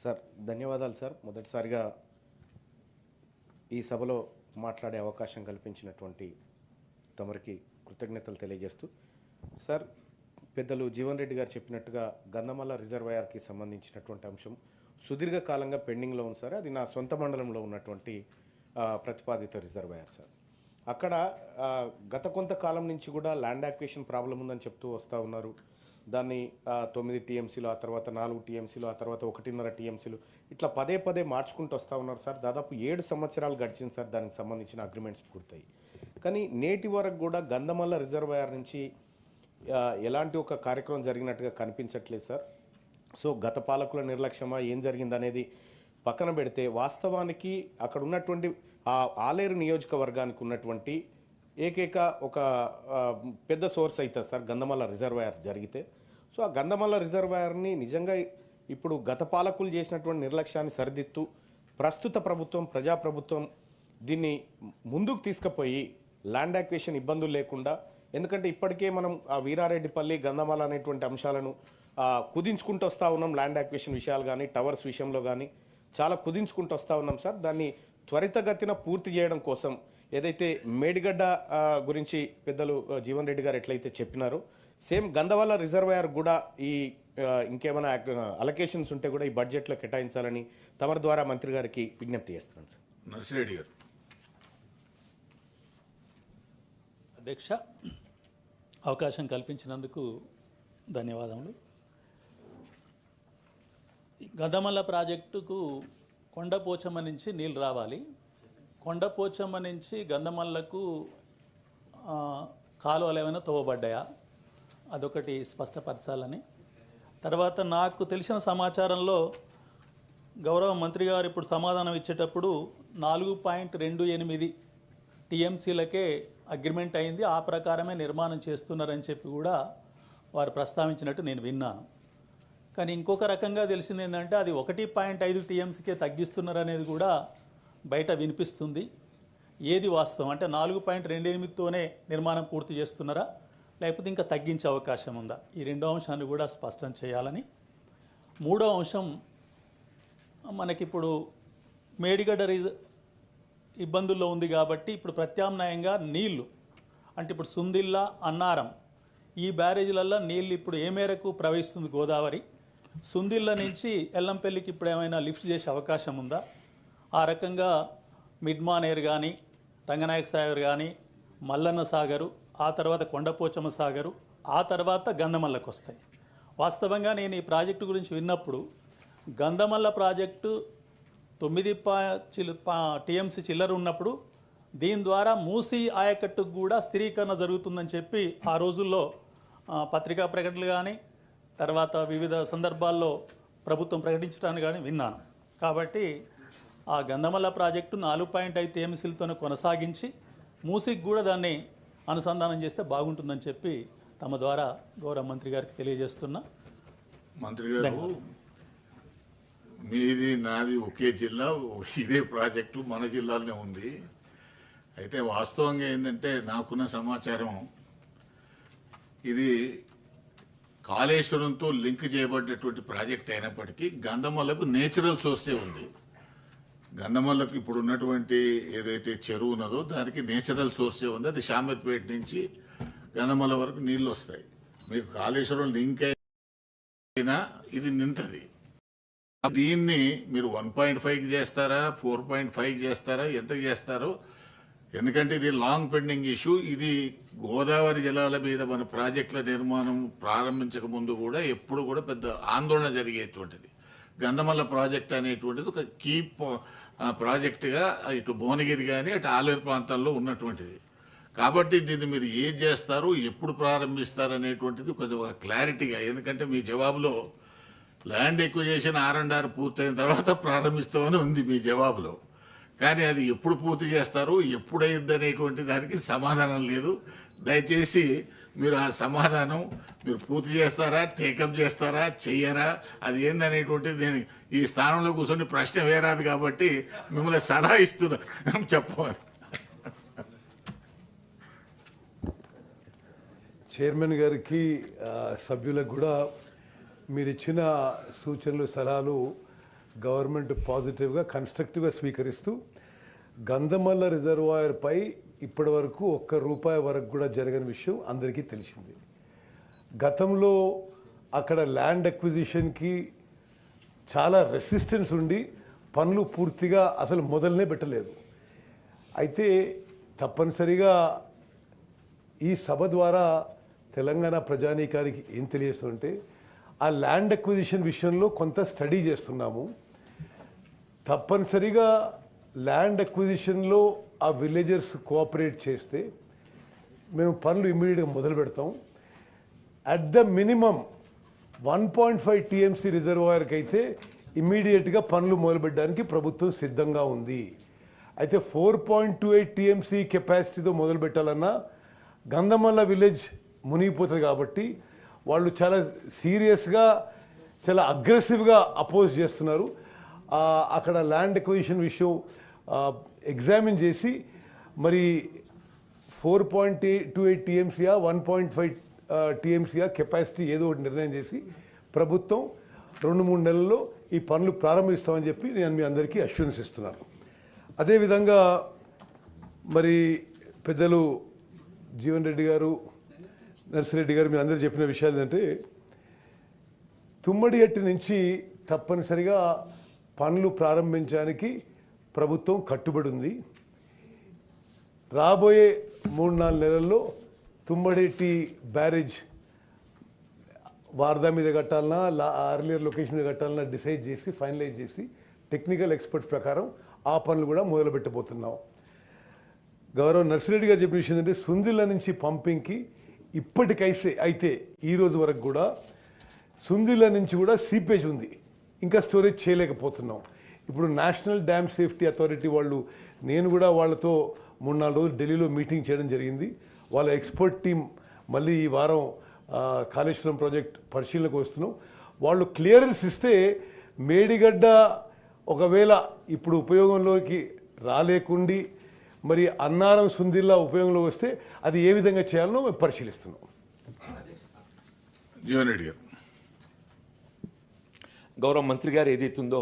Sir ధన్యవాదాలు sir. మొదటిసారిగా ఈ సభలో మాట్లాడే అవకాశం కల్పించినటువంటి తమరికి కృతజ్ఞతలు తెలియజేస్తూ, సార్ పెద్దలు జీవన్ రెడ్డి గారు చెప్పినట్టుగా గంధమల్ల రిజర్వాయర్కి సంబంధించినటువంటి అంశం సుదీర్ఘకాలంగా పెండింగ్లో ఉంది సార్. అది నా సొంత మండలంలో ఉన్నటువంటి ప్రతిపాదిత రిజర్వాయర్ సార్. అక్కడ గత కొంతకాలం నుంచి కూడా ల్యాండ్ యాక్విజిషన్ ప్రాబ్లం ఉందని చెప్తూ వస్తూ ఉన్నారు. దాన్ని 9 టీఎంసీలు, ఆ తర్వాత 4 టీఎంసీలు, ఆ తర్వాత 1.5 టీఎంసీలు ఇట్లా పదే పదే మార్చుకుంటూ వస్తూ ఉన్నారు సార్. దాదాపు 7 సంవత్సరాలు గడిచింది సార్ దానికి సంబంధించిన అగ్రిమెంట్స్ పూర్తయి. కానీ నేటి వరకు కూడా గంధమల్ల రిజర్వాయర్ నుంచి ఎలాంటి ఒక కార్యక్రమం జరిగినట్టుగా కనిపించట్లేదు సార్. సో గత పాలకుల నిర్లక్ష్యమా ఏం జరిగిందనేది పక్కన పెడితే, వాస్తవానికి అక్కడ ఉన్నటువంటి ఆలేరు నియోజకవర్గానికి ఉన్నటువంటి ఏకైక ఒక పెద్ద సోర్స్ అవుతుంది సార్ గంధమల్ల రిజర్వాయర్ జరిగితే. సో ఆ గంధమల్ల రిజర్వాయర్ని నిజంగా ఇప్పుడు గత పాలకులు చేసినటువంటి నిర్లక్ష్యాన్ని సరిదిద్దుతూ ప్రస్తుత ప్రభుత్వం, ప్రజాప్రభుత్వం దీన్ని ముందుకు తీసుకుపోయి ల్యాండ్ యాక్విజిషన్ ఇబ్బందులు లేకుండా, ఎందుకంటే ఇప్పటికే మనం ఆ వీరారెడ్డిపల్లి, గంధమల్ల అనేటువంటి అంశాలను కుదించుకుంటూ వస్తూ ఉన్నాం. ల్యాండ్ యాక్విజిషన్ విషయాలు కానీ, టవర్స్ విషయంలో కానీ చాలా కుదించుకుంటూ వస్తూ ఉన్నాం సార్. దాన్ని త్వరితగతిన పూర్తి చేయడం కోసం ఏదైతే మేడిగడ్డ గురించి పెద్దలు జీవన్ రెడ్డి గారు ఎట్లయితే చెప్పినారో, సేమ్ గంధమల్ల రిజర్వాయర్ కూడా ఈ ఇంకేమైనా అలొకేషన్స్ ఉంటే కూడా ఈ బడ్జెట్లో కేటాయించాలని తమరి ద్వారా మంత్రి గారికి విజ్ఞప్తి చేస్తున్నాను సార్. నర్సిరెడ్డి గారు. అధ్యక్ష, అవకాశం కల్పించినందుకు ధన్యవాదములు. గంధమల్ల ప్రాజెక్టుకు కొండపోచమ్మ నుంచి నీళ్ళు రావాలి. కొండపోచమ్మ నుంచి గంధమల్లకు కాలువలు ఏమైనా తవ్వబడ్డాయా, అదొకటి స్పష్టపరచాలని. తర్వాత నాకు తెలిసిన సమాచారంలో గౌరవ మంత్రి గారు ఇప్పుడు సమాధానం ఇచ్చేటప్పుడు 4.28 టీఎంసీలకే అగ్రిమెంట్ అయింది, ఆ ప్రకారమే నిర్మాణం చేస్తున్నారని చెప్పి కూడా వారు ప్రస్తావించినట్టు నేను విన్నాను. కానీ ఇంకొక రకంగా తెలిసింది ఏంటంటే అది 1.5 టీఎంసీకే తగ్గిస్తున్నారు అనేది కూడా బయట వినిపిస్తుంది. ఏది వాస్తవం? అంటే 4.28తోనే నిర్మాణం పూర్తి చేస్తున్నారా, లేకపోతే ఇంకా తగ్గించే అవకాశం ఉందా? ఈ రెండో అంశాన్ని కూడా స్పష్టం చేయాలని. మూడో అంశం, మనకిప్పుడు మేడిగడ్డ ఇబ్బందుల్లో ఉంది కాబట్టి ఇప్పుడు ప్రత్యామ్నాయంగా నీళ్లు, అంటే ఇప్పుడు సుందిల్లా, అన్నారం ఈ బ్యారేజీలలో నీళ్ళు ఇప్పుడు ఏ మేరకు ప్రవహిస్తుంది గోదావరి? సుందిల్ల నుంచి ఎల్లంపల్లికి ఇప్పుడు ఏమైనా లిఫ్ట్ చేసే అవకాశం ఉందా? ఆ రకంగా మిడ్మానేర్ కానీ, రంగనాయక సాగర్ కానీ, మల్లన్న సాగరు, ఆ తర్వాత కొండపోచమ్మ సాగరు, ఆ తర్వాత గంధమల్లకు వస్తాయి. వాస్తవంగా నేను ఈ ప్రాజెక్టు గురించి విన్నప్పుడు గంధమల్ల ప్రాజెక్టు 9 టీఎంసీ చిల్లర ఉన్నప్పుడు దీని ద్వారా మూసీ ఆయకట్టుకు కూడా స్థిరీకరణ జరుగుతుందని చెప్పి ఆ రోజుల్లో పత్రికా ప్రకటనలు కానీ, తర్వాత వివిధ సందర్భాల్లో ప్రభుత్వం ప్రకటించడాన్ని కానీ విన్నాను. కాబట్టి ఆ గంధమల్ల ప్రాజెక్టు 4.5 టీఎంసీలతోనే కొనసాగించి మూసీకి కూడా దాన్ని అనుసంధానం చేస్తే బాగుంటుందని చెప్పి తమ ద్వారా గౌరవ మంత్రి గారికి తెలియజేస్తున్నా. మంత్రి గారు, మీది నాది ఒకే జిల్లా, ఇదే ప్రాజెక్టు మన జిల్లాలోనే ఉంది. అయితే వాస్తవంగా ఏంటంటే నాకున్న సమాచారం, ఇది కాళేశ్వరంతో లింక్ చేయబడ్డటువంటి ప్రాజెక్ట్ అయినప్పటికీ గంధమల్లకు నేచురల్ సోర్సే ఉంది. గంధమల్లకు ఇప్పుడు ఉన్నటువంటి ఏదైతే చెరువు ఉన్నదో దానికి నేచురల్ సోర్సే ఉంది. అది షామీర్పేట నుంచి గంధమల్ల వరకు నీళ్లు వస్తాయి. మీకు కాళేశ్వరం లింక్ అయినా ఇది నింతది. దీన్ని మీరు 1.5కి చేస్తారా, 4.5కి చేస్తారా, ఎంత చేస్తారో, ఎందుకంటే ఇది లాంగ్ పెండింగ్ ఇష్యూ. ఇది గోదావరి జలాల మీద మన ప్రాజెక్టుల నిర్మాణం ప్రారంభించక ముందు కూడా ఎప్పుడు కూడా పెద్ద ఆందోళన జరిగేటువంటిది. గంధమల్ల ప్రాజెక్ట్ అనేటువంటిది ఒక కీ ప్రాజెక్టుగా ఇటు భువనగిరి కానీ అటు ఆలేరు ప్రాంతాల్లో ఉన్నటువంటిది. కాబట్టి దీన్ని మీరు ఏం చేస్తారు, ఎప్పుడు ప్రారంభిస్తారు అనేటువంటిది కొద్దిగా క్లారిటీగా, ఎందుకంటే మీ జవాబులో ల్యాండ్ ఎక్విజిషన్ R&R పూర్తయిన తర్వాత ప్రారంభిస్తామని ఉంది మీ జవాబులో. కానీ అది ఎప్పుడు పూర్తి చేస్తారు, ఎప్పుడైంది అనేటువంటి దానికి సమాధానం లేదు. దయచేసి మీరు ఆ సమాధానం మీరు పూర్తి చేస్తారా, టేకప్ చేస్తారా, చెయ్యరా, అది ఏందనేటువంటిది నేను ఈ స్థానంలో కూర్చొని ప్రశ్న వేరాదు కాబట్టి మిమ్మల్ని సలహా ఇస్తున్నా చెప్పవాలి. చైర్మన్ గారికి, సభ్యులకు కూడా మీరు ఇచ్చిన సూచనలు, సలహాలు గవర్నమెంట్ పాజిటివ్గా కన్స్ట్రక్టివ్గా స్వీకరిస్తూ గంధమల్ల రిజర్వాయర్పై ఇప్పటి వరకు ₹1 వరకు కూడా జరగని విషయం అందరికీ తెలిసింది. గతంలో అక్కడ ల్యాండ్ అక్విజిషన్కి చాలా రెసిస్టెన్స్ ఉండి పనులు పూర్తిగా అసలు మొదలనే పెట్టలేదు. అయితే తప్పనిసరిగా ఈ సభ ద్వారా తెలంగాణ ప్రజానీకానికి ఏం తెలియస్తుంటే ఆ ల్యాండ్ అక్విజిషన్ విషయంలో కొంత స్టడీ చేస్తున్నాము. తప్పనిసరిగా ల్యాండ్ అక్విజిషన్లో ఆ విలేజర్స్ కోఆపరేట్ చేస్తే మేము పనులు ఇమ్మీడియట్గా మొదలు పెడతాం. అట్ ద మినిమం 1.5 TMC రిజర్వాయర్కి అయితే ఇమ్మీడియట్గా పనులు మొదలుపెట్టడానికి ప్రభుత్వం సిద్ధంగా ఉంది. అయితే 4.28 TMC కెపాసిటీతో మొదలు పెట్టాలన్నా గంధమల్ల విలేజ్ మునిగిపోతుంది కాబట్టి వాళ్ళు చాలా సీరియస్గా చాలా అగ్రెసివ్గా అపోజ్ చేస్తున్నారు. అక్కడ ల్యాండ్ ఎక్విజిషన్ విషయం ఎగ్జామిన్ చేసి మరి 4.28 TMCయా 1.5 TMCయా కెపాసిటీ ఏదో ఒకటి నిర్ణయం చేసి ప్రభుత్వం 2-3 నెలల్లో ఈ పనులు ప్రారంభిస్తామని చెప్పి నేను మీ అందరికీ అష్యూరెన్స్ ఇస్తున్నాను. అదేవిధంగా మరి పెద్దలు జీవన్ రెడ్డి గారు, నర్సిరెడ్డి గారు మీరు అందరూ చెప్పిన విషయాలు ఏంటంటే తుమ్మడిహట్టి నుంచి తప్పనిసరిగా పనులు ప్రారంభించడానికి ప్రభుత్వం కట్టుబడి ఉంది. రాబోయే 3-4 నెలల్లో తుమ్మడిహట్టి బ్యారేజ్ వారదా మీద కట్టాలన్నా ఆర్లియర్ లొకేషన్ మీద కట్టాలన్నా డిసైడ్ చేసి ఫైనలైజ్ చేసి టెక్నికల్ ఎక్స్పర్ట్స్ ప్రకారం ఆ పనులు కూడా మొదలు పెట్టబోతున్నాం. గౌరవ నర్సిరెడ్డి గారు చెప్పిన విషయం ఏంటంటే సుందిల్ల నుంచి పంపింగ్కి ఇప్పటికైతే అయితే ఈ రోజు వరకు కూడా సుందిల్ల నుంచి కూడా సీపేజ్ ఉంది, ఇంకా స్టోరేజ్ చేయలేకపోతున్నాం. ఇప్పుడు నేషనల్ డ్యామ్ సేఫ్టీ అథారిటీ వాళ్ళు, నేను కూడా వాళ్ళతో 3-4 రోజులు ఢిల్లీలో మీటింగ్ చేయడం జరిగింది. వాళ్ళ ఎక్స్పర్ట్ టీం మళ్ళీ ఈ వారం కాళేశ్వరం ప్రాజెక్ట్ పరిశీలనకు వస్తున్నాం. వాళ్ళు క్లియరెన్స్ ఇస్తే మేడిగడ్డ ఒకవేళ ఇప్పుడు ఉపయోగంలోకి రాలేకుండి మరి అన్నారం సుందిల్లా ఉపయోగంలో వస్తే అది ఏ విధంగా చేయాలనో మేము పరిశీలిస్తున్నాం. జీవన్ రెడ్డి గారు. గౌరవ మంత్రి గారు ఏదైతుందో